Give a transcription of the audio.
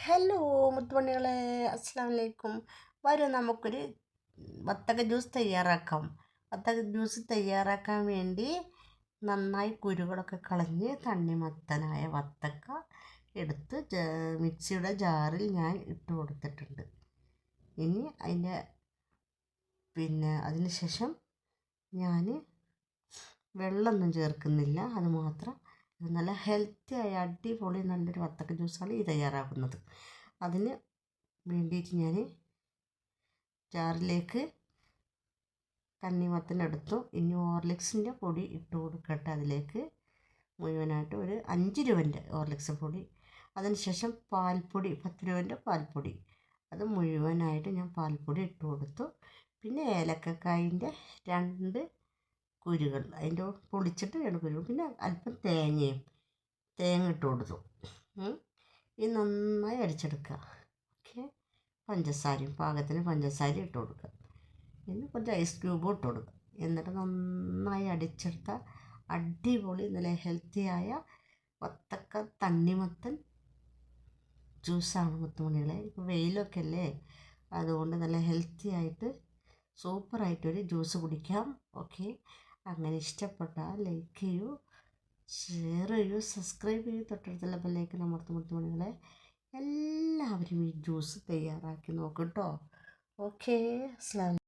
Hello മുത്തുമണികളെ, അസ്സാം വലൈക്കും. വരും നമുക്കൊരു വത്തക്ക ജ്യൂസ് തയ്യാറാക്കാം. വത്തക്ക ജ്യൂസ് തയ്യാറാക്കാൻ വേണ്ടി നന്നായി കുരുകളൊക്കെ കളഞ്ഞ് തണ്ണിമത്തനായ വത്തക്ക എടുത്ത് മിക്സിയുടെ ജാറിൽ ഞാൻ ഇട്ട് കൊടുത്തിട്ടുണ്ട്. ഇനി അതിന് ശേഷം ഞാൻ വെള്ളമൊന്നും ചേർക്കുന്നില്ല. അത് മാത്രം നല്ല ഹെൽത്തി ആയ അടിപൊളി നല്ലൊരു വത്തക്ക ജ്യൂസാണ് ഈ തയ്യാറാക്കുന്നത്. അതിന് വേണ്ടിയിട്ട് ഞാൻ ജാറിലേക്ക് തണ്ണിമത്തനെടുത്തു. ഇനി ഹോർലിക്സിൻ്റെ പൊടി ഇട്ട് കൊടുക്കട്ടെ. അതിലേക്ക് മുഴുവനായിട്ട് ഒരു 5 രൂപൻ്റെ ഹോർലിക്സ് പൊടി. അതിനുശേഷം പാൽപ്പൊടി 10 രൂപൻ്റെ പാൽപ്പൊടി, അത് മുഴുവനായിട്ട് ഞാൻ പാൽപ്പൊടി ഇട്ട് കൊടുത്തു. പിന്നെ ഏലക്കക്കായിൻ്റെ 2 കുരുകൾ, അതിൻ്റെ പൊളിച്ചിട്ട് 2 കുരുകൾ, പിന്നെ അല്പം തേങ്ങ ഇട്ട് കൊടുത്തു. ഇത് നന്നായി അടിച്ചെടുക്കുക. ഓക്കെ, പാകത്തിന് പഞ്ചസാര ഇട്ട് കൊടുക്കുക. പിന്നെ കുറച്ച് ഐസ് ക്യൂബും ഇട്ട് കൊടുക്കുക. എന്നിട്ട് നന്നായി അടിച്ചെടുത്ത അടിപൊളി നല്ല ഹെൽത്തിയായ വത്തക്ക തണ്ണിമത്തൻ ജ്യൂസാണ് മുത്തുമണികളെ. ഇപ്പോൾ വെയിലൊക്കെ അല്ലേ, അതുകൊണ്ട് നല്ല ഹെൽത്തി ആയിട്ട് സൂപ്പറായിട്ടൊരു ജ്യൂസ് കുടിക്കാം. ഓക്കെ, അങ്ങനെ ഇഷ്ടപ്പെട്ടാൽ ലൈക്ക് ചെയ്യൂ, ഷെയർ ചെയ്യൂ, സബ്സ്ക്രൈബ് ചെയ്യൂ, തൊട്ടടുത്തുള്ള ബെല്ലൈക്കൺ അമർത്തും. മുത്തുമണികളെ, എല്ലാവരും ഈ ജ്യൂസ് തയ്യാറാക്കി നോക്കും കേട്ടോ. ഓക്കെ, അസ്സലാമു